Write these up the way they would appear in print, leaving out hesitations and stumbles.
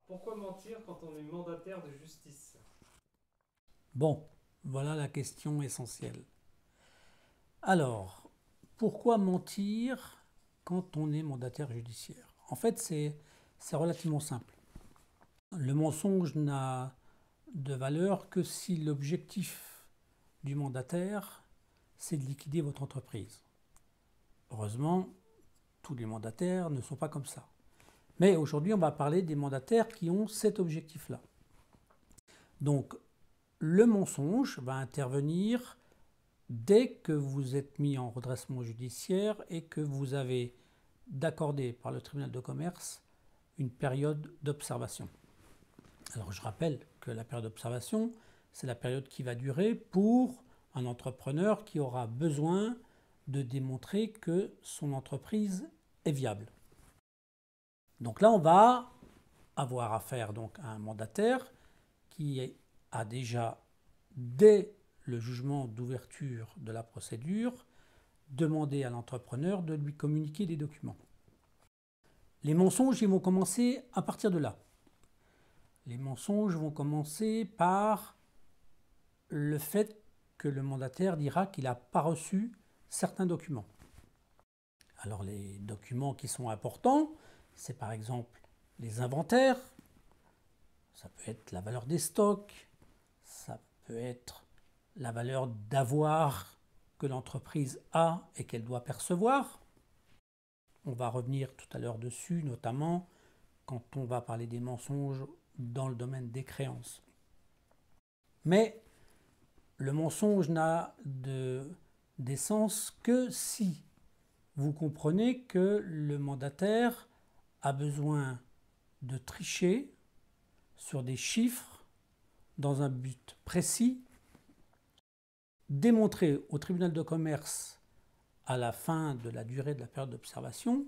Pourquoi mentir quand on est mandataire de justice? Bon, voilà la question essentielle. Alors, pourquoi mentir quand on est mandataire judiciaire? En fait, c'est relativement simple. Le mensonge n'a de valeur que si l'objectif du mandataire, c'est de liquider votre entreprise. Heureusement, tous les mandataires ne sont pas comme ça. Mais aujourd'hui, on va parler des mandataires qui ont cet objectif-là. Donc, le mensonge va intervenir dès que vous êtes mis en redressement judiciaire et que vous avez d'accorder par le tribunal de commerce une période d'observation. Alors je rappelle que la période d'observation, c'est la période qui va durer pour un entrepreneur qui aura besoin de démontrer que son entreprise est viable. Donc là, on va avoir affaire donc à un mandataire qui a déjà, dès le jugement d'ouverture de la procédure, demandé à l'entrepreneur de lui communiquer des documents. Les mensonges, ils vont commencer à partir de là. Les mensonges vont commencer par le fait que le mandataire dira qu'il n'a pas reçu certains documents. Alors les documents qui sont importants, c'est par exemple les inventaires, ça peut être la valeur des stocks, ça peut être la valeur d'avoir que l'entreprise a et qu'elle doit percevoir. On va revenir tout à l'heure dessus, notamment quand on va parler des mensonges dans le domaine des créances. Mais le mensonge n'a d'essence que si vous comprenez que le mandataire a besoin de tricher sur des chiffres dans un but précis, démontrer au tribunal de commerce à la fin de la durée de la période d'observation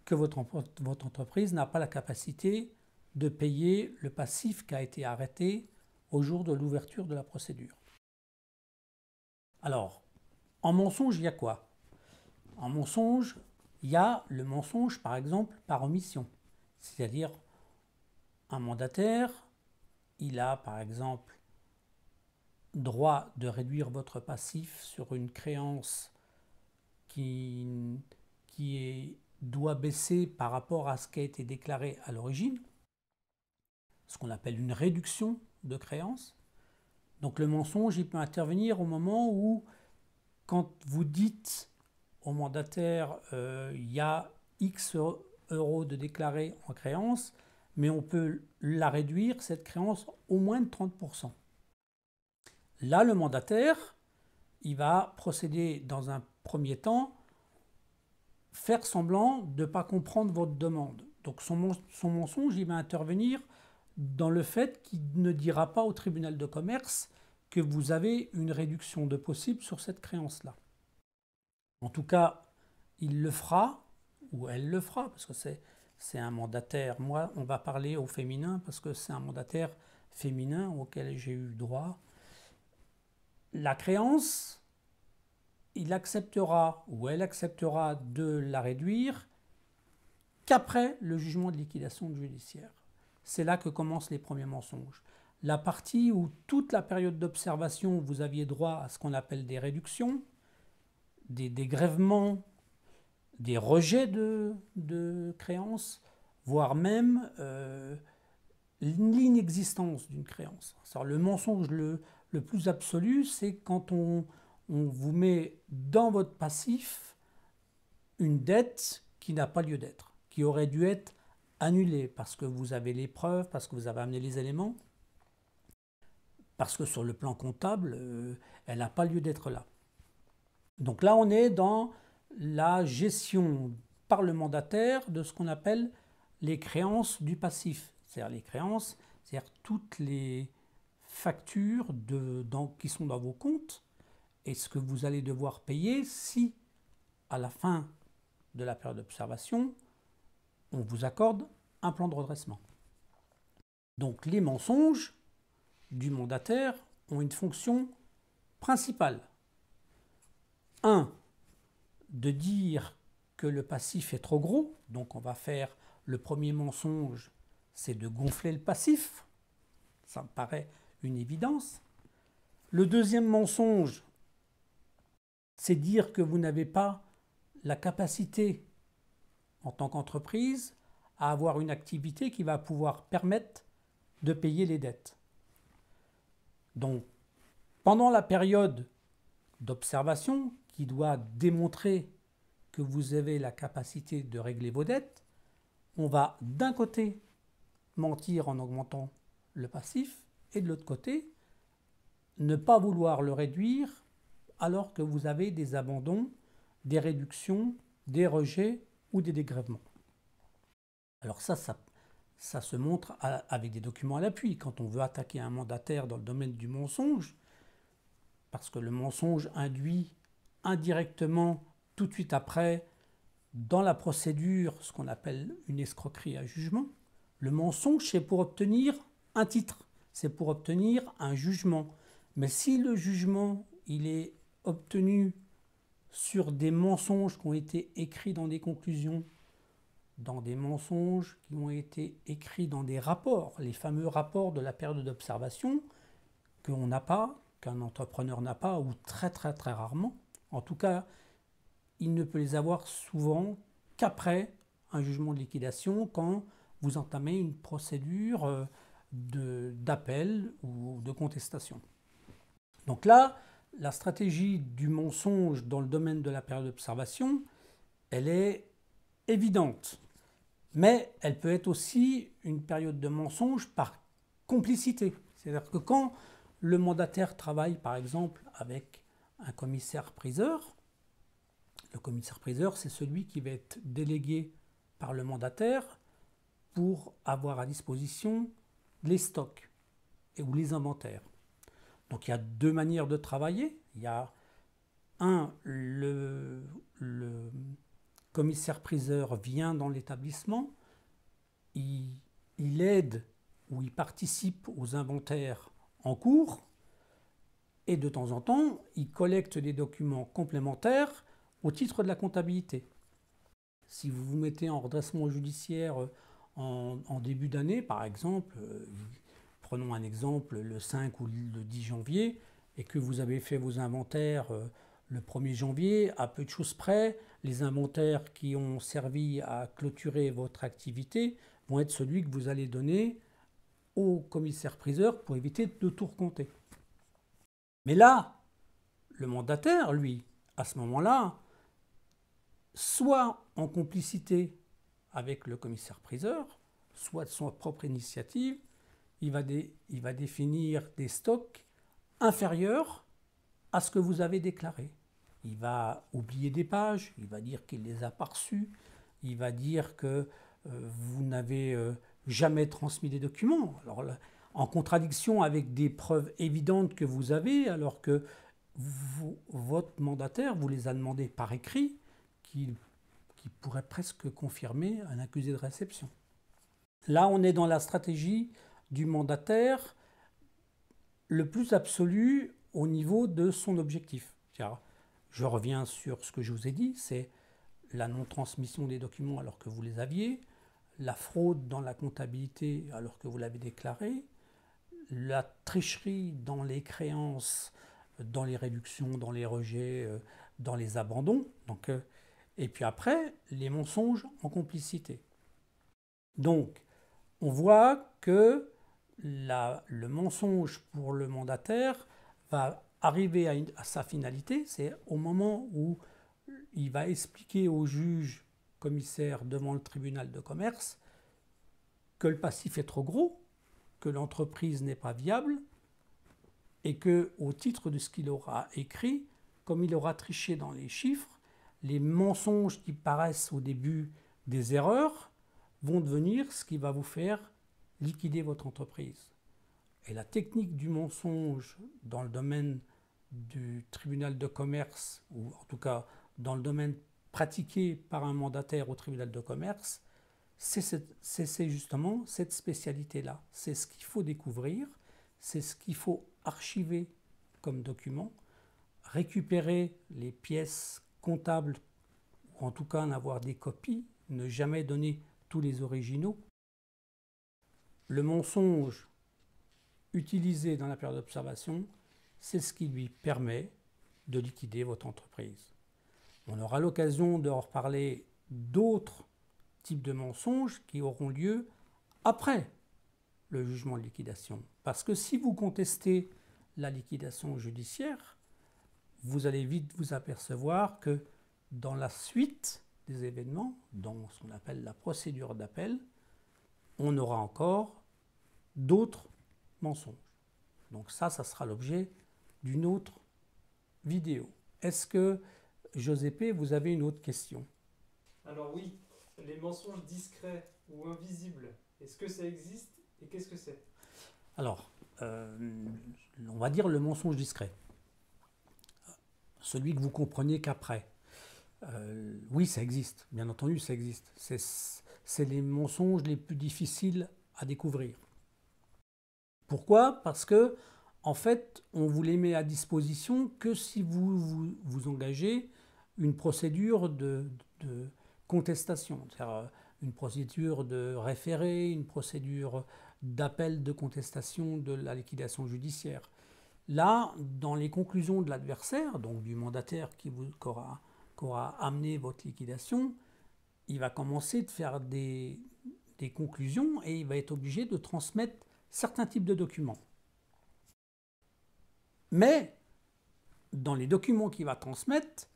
que votre entreprise n'a pas la capacité de payer le passif qui a été arrêté au jour de l'ouverture de la procédure. Alors, en mensonge, il y a quoi? En mensonge, il y a le mensonge, par exemple, par omission. C'est-à-dire, un mandataire, il a, par exemple, droit de réduire votre passif sur une créance doit baisser par rapport à ce qui a été déclaré à l'origine, ce qu'on appelle une réduction de créance. Donc le mensonge, il peut intervenir au moment où, quand vous dites au mandataire, il y a X euros de déclarés en créance, mais on peut la réduire, cette créance, au moins de 30%. Là, le mandataire, il va procéder dans un premier temps, faire semblant de ne pas comprendre votre demande. Donc son mensonge, il va intervenir dans le fait qu'il ne dira pas au tribunal de commerce que vous avez une réduction de possible sur cette créance-là. En tout cas, il le fera, ou elle le fera, parce que c'est un mandataire. Moi, on va parler au féminin, parce que c'est un mandataire féminin auquel j'ai eu droit. La créance, il acceptera, ou elle acceptera de la réduire qu'après le jugement de liquidation judiciaire. C'est là que commencent les premiers mensonges. La partie où toute la période d'observation, vous aviez droit à ce qu'on appelle des réductions, des dégrèvements, des rejets de créances, voire même l'inexistence d'une créance. Alors, le mensonge le plus absolu, c'est quand on vous met dans votre passif une dette qui n'a pas lieu d'être, qui aurait dû être annulée parce que vous avez les preuves, parce que vous avez amené les éléments, parce que sur le plan comptable, elle n'a pas lieu d'être là. Donc là, on est dans la gestion par le mandataire de ce qu'on appelle les créances du passif. C'est-à-dire les créances, c'est-à-dire toutes les factures qui sont dans vos comptes et ce que vous allez devoir payer si, à la fin de la période d'observation, on vous accorde un plan de redressement. Donc les mensonges du mandataire ont une fonction principale. 1. De dire que le passif est trop gros, donc on va faire le premier mensonge, c'est de gonfler le passif. Ça me paraît une évidence. Le deuxième mensonge, c'est dire que vous n'avez pas la capacité, en tant qu'entreprise, à avoir une activité qui va pouvoir permettre de payer les dettes. Donc, pendant la période d'observation qui doit démontrer que vous avez la capacité de régler vos dettes, on va d'un côté mentir en augmentant le passif et de l'autre côté ne pas vouloir le réduire alors que vous avez des abandons, des réductions, des rejets ou des dégrèvements. Alors ça se montre avec des documents à l'appui. Quand on veut attaquer un mandataire dans le domaine du mensonge, parce que le mensonge induit indirectement, tout de suite après, dans la procédure, ce qu'on appelle une escroquerie à jugement. Le mensonge, c'est pour obtenir un titre, c'est pour obtenir un jugement. Mais si le jugement, il est obtenu sur des mensonges qui ont été écrits dans des conclusions, dans des mensonges qui ont été écrits dans des rapports, les fameux rapports de la période d'observation, qu'on n'a pas, qu'un entrepreneur n'a pas, ou très très très rarement. En tout cas, il ne peut les avoir souvent qu'après un jugement de liquidation, quand vous entamez une procédure d'appel ou de contestation. Donc là, la stratégie du mensonge dans le domaine de la période d'observation, elle est évidente. Mais elle peut être aussi une période de mensonge par complicité. C'est-à-dire que quand le mandataire travaille par exemple avec un commissaire-priseur, le commissaire-priseur, c'est celui qui va être délégué par le mandataire pour avoir à disposition les stocks ou les inventaires. Donc il y a deux manières de travailler. Il y a le commissaire-priseur vient dans l'établissement, il aide ou il participe aux inventaires en cours et de temps en temps, il collecte des documents complémentaires au titre de la comptabilité. Si vous vous mettez en redressement judiciaire en début d'année, par exemple, prenons un exemple, le 5 ou le 10 janvier, et que vous avez fait vos inventaires le 1er janvier, à peu de choses près, les inventaires qui ont servi à clôturer votre activité vont être celui que vous allez donner au commissaire-priseur pour éviter de tout recompter. Mais là, le mandataire, lui, à ce moment-là, soit en complicité avec le commissaire-priseur, soit de son propre initiative, il va définir des stocks inférieurs à ce que vous avez déclaré. Il va oublier des pages, il va dire qu'il ne les a pas reçues, il va dire que vous n'avez jamais transmis des documents. Alors là, en contradiction avec des preuves évidentes que vous avez, alors que votre mandataire vous les a demandées par écrit, qui pourrait presque confirmer un accusé de réception. Là, on est dans la stratégie du mandataire le plus absolu au niveau de son objectif. Je reviens sur ce que je vous ai dit, c'est la non-transmission des documents alors que vous les aviez, la fraude dans la comptabilité alors que vous l'avez déclaré, la tricherie dans les créances, dans les réductions, dans les rejets, dans les abandons, et puis après, les mensonges en complicité. Donc, on voit que le mensonge pour le mandataire va arriver à sa finalité, c'est au moment où il va expliquer au juge commissaire devant le tribunal de commerce que le passif est trop gros, que l'entreprise n'est pas viable et que, au titre de ce qu'il aura écrit, comme il aura triché dans les chiffres, les mensonges qui paraissent au début des erreurs vont devenir ce qui va vous faire liquider votre entreprise. Et la technique du mensonge dans le domaine du tribunal de commerce, ou en tout cas dans le domaine pratiqué par un mandataire au tribunal de commerce, c'est justement cette spécialité-là. C'est ce qu'il faut découvrir, c'est ce qu'il faut archiver comme document, récupérer les pièces comptables, ou en tout cas en avoir des copies, ne jamais donner tous les originaux. le mensonge utilisé dans la période d'observation, c'est ce qui lui permet de liquider votre entreprise. On aura l'occasion de reparler d'autres types de mensonges qui auront lieu après le jugement de liquidation. Parce que si vous contestez la liquidation judiciaire, vous allez vite vous apercevoir que dans la suite des événements, dans ce qu'on appelle la procédure d'appel, on aura encore d'autres mensonges. Donc ça sera l'objet d'une autre vidéo. Est-ce que, José P., vous avez une autre question? Alors oui, les mensonges discrets ou invisibles, est-ce que ça existe et qu'est-ce que c'est? Alors, on va dire le mensonge discret. Celui que vous comprenez qu'après. Oui, ça existe, bien entendu, ça existe. C'est les mensonges les plus difficiles à découvrir. Pourquoi? Parce que, en fait, on vous les met à disposition que si vous engagez une procédure de contestation, c'est-à-dire une procédure de référé, une procédure d'appel de contestation de la liquidation judiciaire. Là, dans les conclusions de l'adversaire, donc du mandataire qui aura amené votre liquidation, il va commencer de faire des conclusions et il va être obligé de transmettre certains types de documents. Mais, dans les documents qu'il va transmettre,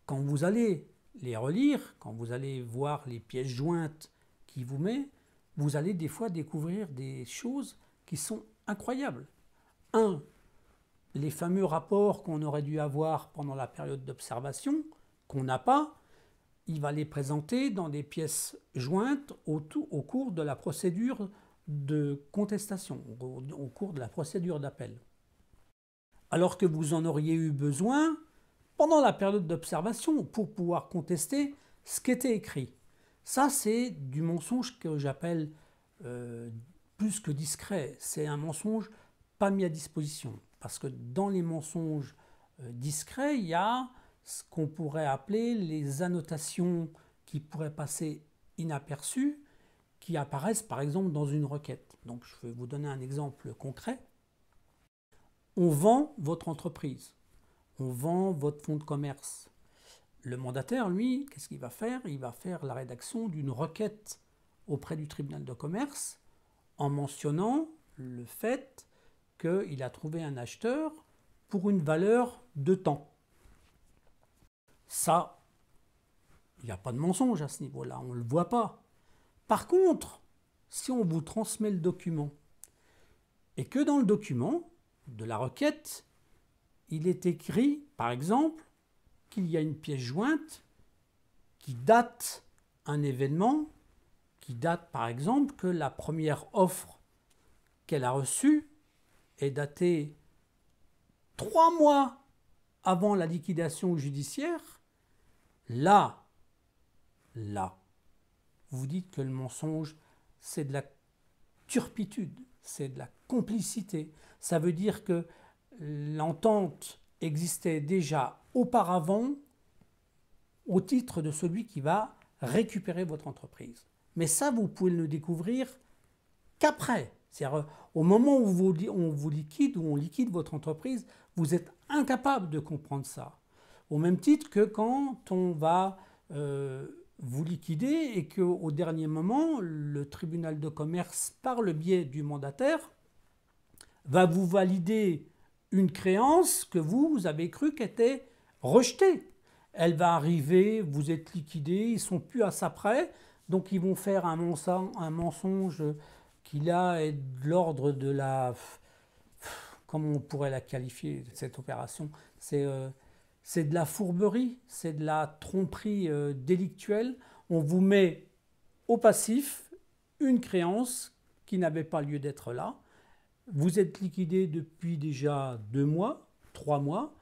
quand vous allez les relire, quand vous allez voir les pièces jointes qu'il vous met, vous allez des fois découvrir des choses qui sont incroyables. Les fameux rapports qu'on aurait dû avoir pendant la période d'observation, qu'on n'a pas, il va les présenter dans des pièces jointes au cours de la procédure de contestation, au cours de la procédure d'appel. Alors que vous en auriez eu besoin pendant la période d'observation pour pouvoir contester ce qui était écrit. Ça, c'est du mensonge que j'appelle plus que discret. C'est un mensonge pas mis à disposition. Parce que dans les mensonges discrets, il y a ce qu'on pourrait appeler les annotations qui pourraient passer inaperçues, qui apparaissent par exemple dans une requête. Donc je vais vous donner un exemple concret. On vend votre entreprise, on vend votre fonds de commerce. Le mandataire, lui, qu'est-ce qu'il va faire? Il va faire la rédaction d'une requête auprès du tribunal de commerce en mentionnant le fait qu'il a trouvé un acheteur pour une valeur de temps. Ça, il n'y a pas de mensonge à ce niveau-là, on ne le voit pas. Par contre, si on vous transmet le document et que dans le document de la requête, il est écrit, par exemple, qu'il y a une pièce jointe qui date un événement, qui date par exemple que la première offre qu'elle a reçue est datée 3 mois avant la liquidation judiciaire, là, vous dites que le mensonge, c'est de la turpitude, c'est de la complicité. Ça veut dire que l'entente existait déjà auparavant au titre de celui qui va récupérer votre entreprise. Mais ça, vous pouvez le découvrir qu'après. C'est-à-dire, au moment où on vous liquide, où on liquide votre entreprise, vous êtes incapable de comprendre ça. Au même titre que quand on va vous liquider et qu'au dernier moment, le tribunal de commerce, par le biais du mandataire, va vous valider une créance que vous avez cru qu'elle était rejetée. Elle va arriver, vous êtes liquidé, ils ne sont plus à ça près, donc ils vont faire un mensonge qui là est de l'ordre de la... Comment on pourrait la qualifier, cette opération? C'est de la fourberie, c'est de la tromperie délictuelle. On vous met au passif une créance qui n'avait pas lieu d'être là. Vous êtes liquidé depuis déjà 2 mois, 3 mois.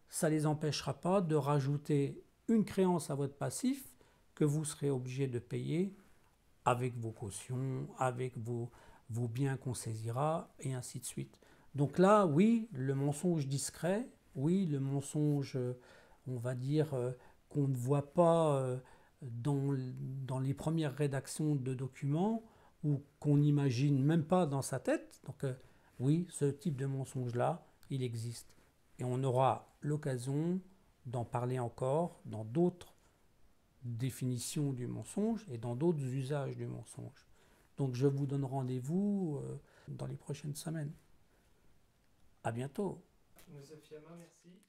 Ça ne les empêchera pas de rajouter une créance à votre passif que vous serez obligé de payer avec vos cautions, avec vos biens qu'on saisira, et ainsi de suite. Donc là, oui, le mensonge discret, oui, le mensonge, on va dire, qu'on ne voit pas dans les premières rédactions de documents, ou qu'on n'imagine même pas dans sa tête. Donc oui, ce type de mensonge-là, il existe. Et on aura l'occasion d'en parler encore dans d'autres définitions du mensonge et dans d'autres usages du mensonge. Donc je vous donne rendez-vous dans les prochaines semaines. À bientôt. Monsieur Fiamma, merci.